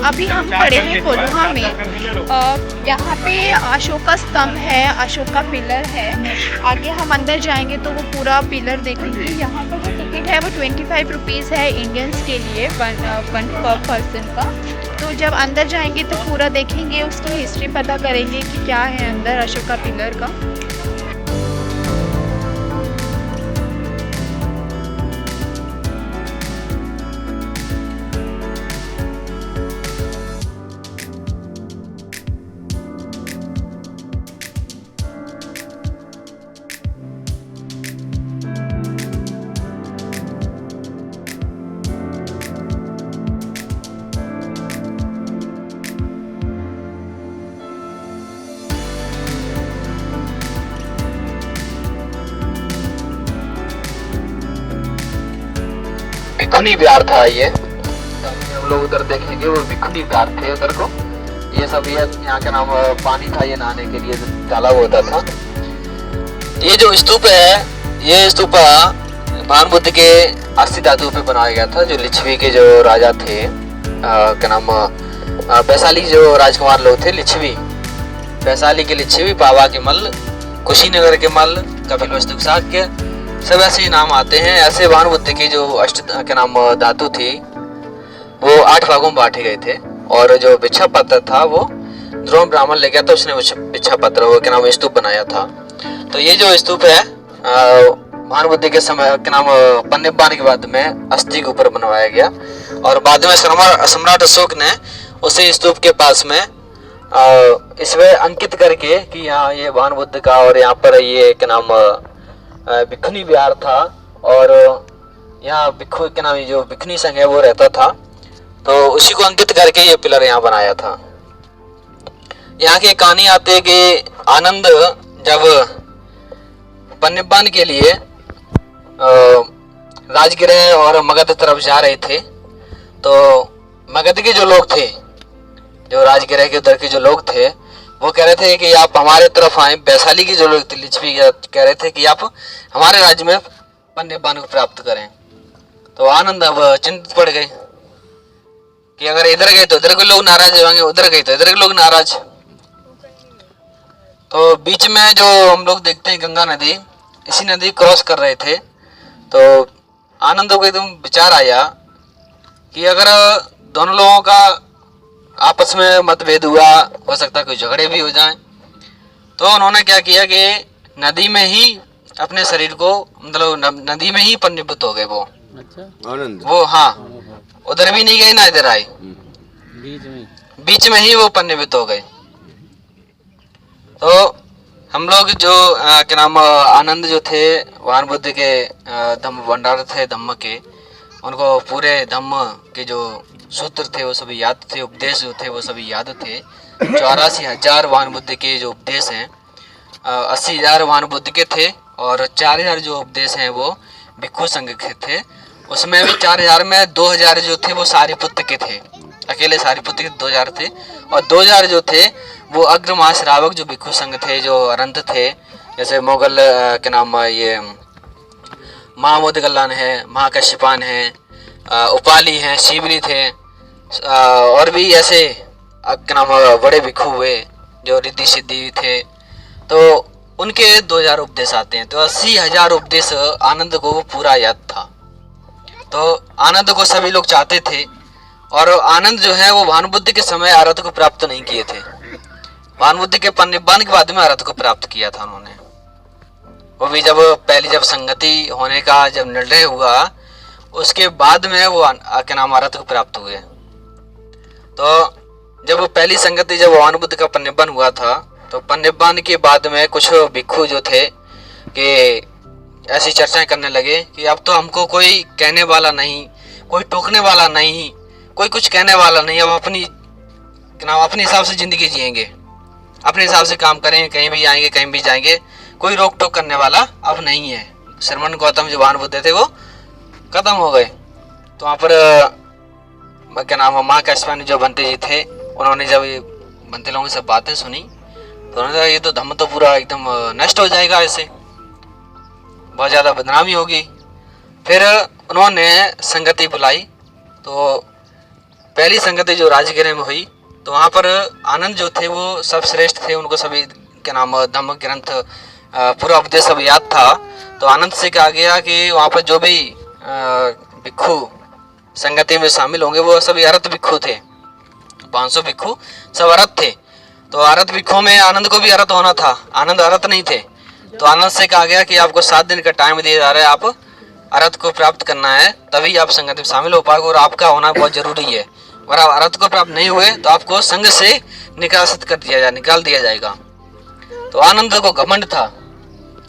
अभी हम खड़े हैं कोल्हा में। यहाँ पे अशोक का स्तंभ है, अशोक का पिलर है। आगे हम अंदर जाएंगे तो वो पूरा पिलर देखेंगे। यहाँ का जो टिकट है वो 25 रुपीज़ है इंडियंस के लिए, वन पर पर्सन का। तो जब अंदर जाएंगे तो पूरा देखेंगे, उसकी हिस्ट्री पता करेंगे कि क्या है अंदर अशोक का पिलर का। भिखुनी विहार था ये। हम लोग उधर देखेंगे वो भिखुनी विहार थे उधर को। ये सब ये यहाँ का नाम पानी था, ये नहाने के लिए तालाब होता था। ये जो स्तूप है, ये स्तूप भगवान बुद्ध के अस्थि धातु पे बनाया गया था। जो लिच्छवी के जो राजा थे, क्या नाम, वैशाली जो राजकुमार लोग थे, लिच्छवी, वैशाली के लिच्छवी, पावा के मल्ल, कुशीनगर के मल्ल, कपिल वस्तु शाक्य, सब ऐसे ही नाम आते हैं। ऐसे भगवान बुद्ध की जो क्या नाम धातु थी वो 8 भागों में बांटे गए थे। और जो भिक्षा पत्र था वो द्रोण ब्राह्मण ले गया था, उसने भिक्षा पत्र वो क्या नाम स्तूप बनाया था। तो ये जो स्तूप है भगवान बुद्ध के समय क्या नाम पन्निबान के बाद में अस्थि के ऊपर बनवाया गया। और बाद में सम्राट अशोक ने उसे स्तूप के पास में इसमें अंकित करके कि यहाँ ये भगवान बुद्ध का, और यहाँ पर ये क्या नाम भिखुनी विहार था, और यहाँ भिक्षु के नाम जो भिखुनी संघ है वो रहता था। तो उसी को अंकित करके ये पिलर यहाँ बनाया था। यहाँ की कहानी आती है कि आनंद जब पन्निबान के लिए राजगृह और मगध तरफ जा रहे थे, तो मगध के जो लोग थे, जो राजगृह के उधर के जो लोग थे, वो कह रहे थे कि आप हमारे तरफ आए। वैशाली के जो लोग थे, लिच्छवी, कह रहे थे कि आप हमारे राज्य में पन्निबान को प्राप्त करें। तो आनंद अब चिंतित पड़ गए कि अगर इधर गए तो इधर के लोग नाराज होंगे, उधर गए तो इधर के लोग नाराज। तो बीच में जो हम लोग देखते हैं गंगा नदी, इसी नदी क्रॉस कर रहे थे। तो आनंद को एकदम विचार आया कि अगर दोनों लोगों का आपस में मतभेद हुआ, हो सकता है कोई झगड़े भी हो जाएं। तो उन्होंने क्या किया कि नदी में ही अपने शरीर को, मतलब नदी में ही पन्निबुत हो गए वो। अच्छा, आनंद वो, हाँ, उधर भी नहीं गए ना इधर आए, बीच में ही वो पन्निबुत हो गए। तो हम लोग जो क्या नाम आनंद जो थे, भगवान बुद्ध के धम्म भंडार थे धम्म के, उनको पूरे धम्म के जो सूत्र थे वो सभी याद थे, उपदेश जो थे वो सभी याद थे। 84,000 भगवान बुद्ध के जो उपदेश हैं, 80,000 भगवान बुद्ध के थे, और 4,000 जो उपदेश हैं वो भिक्षु संघ के थे। उसमें भी 4,000 में 2,000 जो थे वो सारिपुत्र के थे, अकेले सारिपुत्र के 2,000 थे। और 2,000 जो थे वो अग्र महाश्रावक जो भिक्षु संघ थे, जो अरंत थे, जैसे मोगल के नाम ये महामोदगल्लान है, महाकश्यपान है, उपाली हैं, शिवली थे, और भी ऐसे क्या नाम बड़े भिक्षु हुए जो रिद्धि सिद्धि थे। तो उनके 2,000 उपदेश आते हैं। तो 80,000 उपदेश आनंद को वो पूरा याद था। तो आनंद को सभी लोग चाहते थे, और आनंद जो है वो भगवान बुद्ध के समय अरहत को प्राप्त नहीं किए थे। भगवान बुद्ध के पन्निबान के बाद में अरहत को प्राप्त किया था उन्होंने। वो भी जब पहली जब संगति होने का जब निर्णय हुआ, उसके बाद में वो क्या नाम अरहत को प्राप्त हुए। तो जब पहली संगति जब भगवान बुद्ध का पन्निबान हुआ था, तो पन्निबान के बाद में कुछ भिक्षु जो थे कि ऐसी चर्चाएं करने लगे कि अब तो हमको कोई कहने वाला नहीं, कोई टोकने वाला नहीं, कोई कुछ कहने वाला नहीं, अब अपने हिसाब से जिंदगी जिएंगे, अपने हिसाब से काम करेंगे, कहीं भी आएंगे कहीं भी जाएंगे, कोई रोक टोक करने वाला अब नहीं है। श्रमण गौतम जो भगवान बुद्ध थे वो खत्म हो गए। तो वहाँ पर क्या नाम महाकश्यप जो बंते जी थे, उन्होंने जब ये बंते लोगों की सब बातें सुनी, तो उन्होंने कहा ये तो धम्म तो पूरा एकदम नष्ट हो जाएगा, ऐसे बहुत ज़्यादा बदनामी होगी। फिर उन्होंने संगति बुलाई। तो पहली संगति जो राजगृह में हुई, तो वहाँ पर आनंद जो थे वो सब श्रेष्ठ थे, उनको सभी क्या नाम धम्म ग्रंथ पूरा उपदेश सब याद था। तो आनंद से कहा गया कि वहाँ पर जो भी भिक्षु संगति में शामिल होंगे वो सभी अरत भिक्षु थे, 500 भिक्षु सब अरत थे। तो अरत भिक्षुओं में आनंद को भी अरत होना था, आनंद अरत नहीं थे। तो आनंद से कहा गया कि आपको 7 दिन का टाइम दिया जा रहा है, आप अरत को प्राप्त करना है, तभी आप संगति में शामिल हो पाओगे और आपका होना बहुत जरूरी है। अगर आप अरत को प्राप्त नहीं हुए तो आपको संघ से निकाल दिया जाएगा। तो आनंद को घमंड था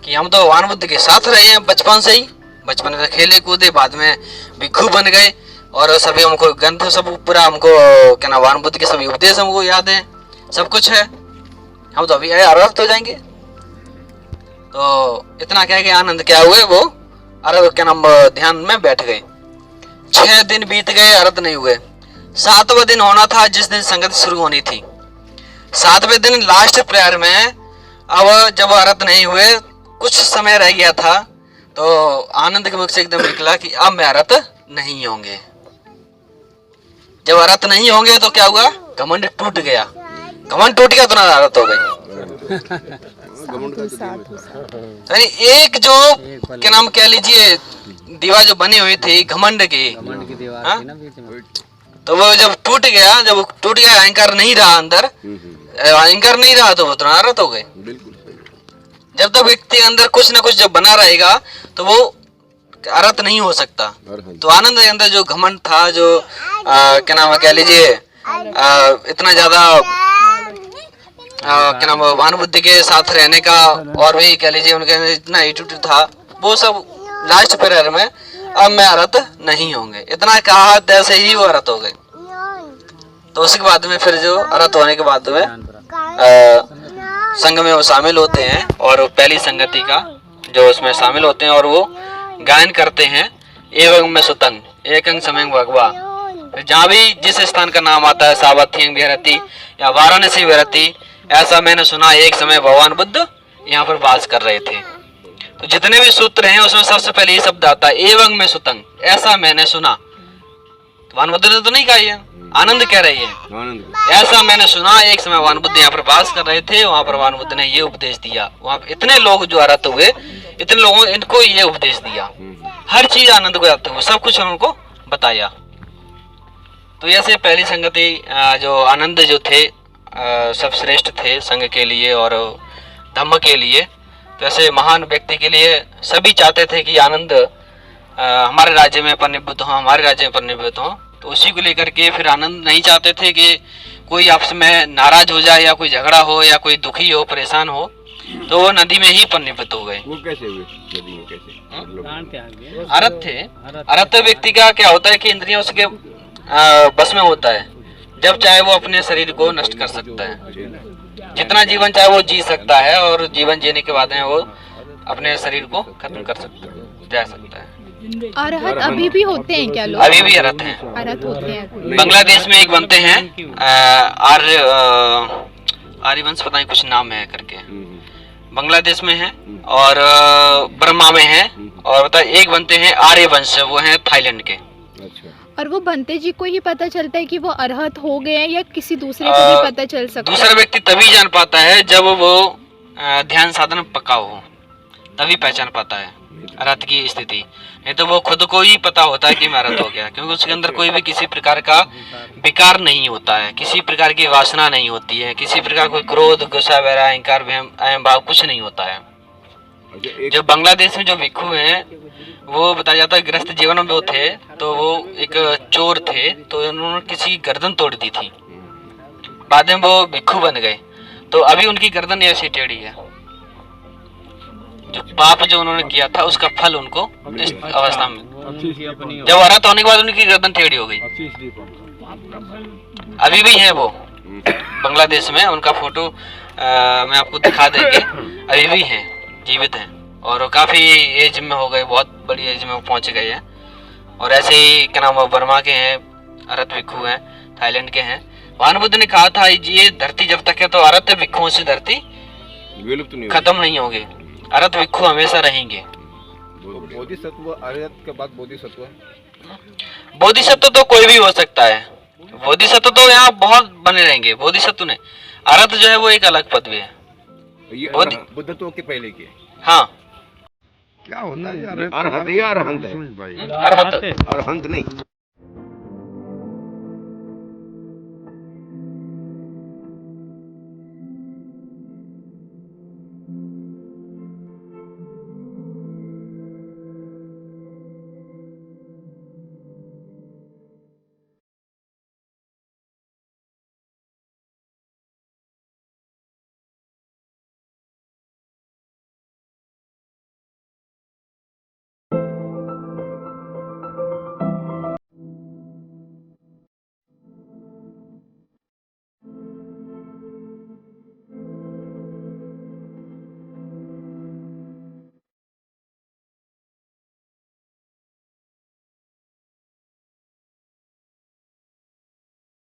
कि हम तो भगवान बुद्ध के साथ रहे हैं बचपन से ही, बचपन में खेले कूदे, बाद में भिक्षु बन गए और सभी हमको ग्रंथ सब पूरा हमको क्या नाम भगवान बुद्ध के सभी उपदेश हमको याद है, सब कुछ है, हम तो अभी अरहत हो जाएंगे। तो इतना कह के आनंद क्या हुए, वो अरहत क्या नाम ध्यान में बैठ गए। 6 दिन बीत गए, अरहत नहीं हुए। 7वां दिन होना था जिस दिन संगति शुरू होनी थी। 7वें दिन लास्ट प्रेयर में अब जब अरहत नहीं हुए, कुछ समय रह गया था, तो आनंद के मुख से एकदम निकला कि अब मैं अरहत नहीं होंगे। जब अरहत नहीं होंगे तो क्या हुआ, घमंड टूट गया। घमंड टूट गया तो ना अरहत हो गई। एक जो क्या नाम कह लीजिए दीवार जो बनी हुई थी घमंड की दीवार, तो वो जब टूट गया, अहंकार नहीं रहा अंदर, अहंकार नहीं रहा तो वो तो अरहत हो गए। जब तक व्यक्ति अंदर कुछ ना कुछ जब बना रहेगा तो वो अरहत नहीं हो सकता। तो आनंद के अंदर जो घमंड था, जो क्या नाम कह लीजिए इतना ज्यादा क्या नाम भगवान बुद्ध के साथ रहने का, और भी कह लीजिए उनके अंदर इतना एटीट्यूड था, वो सब लास्ट प्रेयर में अब मैं अरहत नहीं होंगे इतना कहा, तैसे ही वो अरहत हो गए। तो उसके बाद में फिर जो अरहत होने के बाद में संघ में वो शामिल होते हैं और पहली संगति का जो उसमें शामिल होते हैं और वो गायन करते हैं, एवं में सुतंग एकंग समय भगवा। जहाँ भी जिस स्थान का नाम आता है, सावथियंग विहरती या वाराणसी विहरती, ऐसा मैंने सुना एक समय भगवान बुद्ध यहाँ पर वास कर रहे थे। तो जितने भी सूत्र हैं उसमें सबसे पहले ये शब्द आता है, एवं में सुतंग, ऐसा मैंने सुना। तो भगवान बुद्ध ने तो नहीं कहा, ये आनंद कह रही है, ऐसा मैंने सुना एक समय भगवान बुद्ध यहाँ पर वास कर रहे थे, वहां पर भगवान बुद्ध ने ये उपदेश दिया। वहां इतने लोग जो अरहत हुए, इतने लोगों इनको ये उपदेश दिया, हर चीज आनंद को जाते हुए सब कुछ उनको बताया। तो ऐसे पहली संगति जो आनंद जो थे सब श्रेष्ठ थे संघ के लिए और धम्म के लिए। तो ऐसे महान व्यक्ति के लिए सभी चाहते थे कि आनंद हमारे राज्य में परिनिष्ठित हो, हमारे राज्य में परिनिष्ठित हो। तो उसी को लेकर के फिर आनंद नहीं चाहते थे कि कोई आपस में नाराज हो जाए या कोई झगड़ा हो या कोई दुखी हो, परेशान हो, तो वो नदी में ही परिनिष्ठित हो गए। वो कैसे हुए नदी में, कैसे अरहत थे। अरहत व्यक्ति का क्या होता है कि इंद्रियां उसके बस में होता है, जब चाहे वो अपने शरीर को नष्ट कर सकता है, जितना जीवन चाहे वो जी सकता है और जीवन जीने के बाद में वो अपने शरीर को खत्म कर सकता है। अरहत अभी भी होते हैं क्या लोग? अभी भी अरहत हैं, अरहत होते हैं। बांग्लादेश में एक बनते हैं आर्यवंश, पता नहीं कुछ नाम है करके, बांग्लादेश में है और बर्मा में है, और बता एक बनते हैं आर्यवंश, वो है थाईलैंड के। और वो बनते जी को ही पता चलता है कि वो अरहत हो गए हैं या किसी दूसरे को भी पता चल सकता है? दूसरा व्यक्ति तभी जान पाता है जब वो ध्यान साधन पक्का हो, तभी पहचान पाता है अरहत की स्थिति। नहीं तो वो खुद को ही पता होता है कि मैं अरहत हो गया, क्योंकि उसके अंदर कोई भी किसी प्रकार का विकार नहीं होता है, किसी प्रकार की वासना नहीं होती है, किसी प्रकार कोई क्रोध, गुस्सा, वैर, अहंकार, अहम भाव कुछ नहीं होता है। जो बांग्लादेश में जो भिक्षु हैं वो बताया जाता है गृहस्थ जीवन में वो थे, तो वो एक चोर थे, तो उन्होंने किसी गर्दन तोड़ दी थी, बाद में वो भिक्षु बन गए। तो अभी उनकी गर्दन ऐसी टेढ़ी है, जो पाप जो उन्होंने किया था उसका फल उनको इस अवस्था में, जब अरहत होने के बाद उनकी गर्दन टेढ़ी हो गई। अभी भी है वो बांग्लादेश में, उनका फोटो मैं आपको दिखा देंगे, अभी भी है, जीवित हैं और काफी एज में हो गए, बहुत बड़ी एज में पहुंच गए हैं। और ऐसे ही क्या नाम बर्मा के हैं, अरहत भिक्षु हैं, थाईलैंड के हैं। भगवान बुद्ध ने कहा था ये धरती जब तक है तो अरहत भिक्षुओं से धरती खत्म नहीं होगी, अरहत भिक्षु हमेशा रहेंगे। बोधिसत्व अरहत के बाद बोधिसत्व, बोधिसत्व तो कोई भी हो सकता है, बोधिसत्व तो यहाँ बहुत बने रहेंगे, बोधिसत्व ने, अरहत जो है वो एक अलग पदवी है। ये बोधि- बुद्ध तो के पहले के हाँ क्या होना यार अरहत या अरहंत है अरहत अरहंत नहीं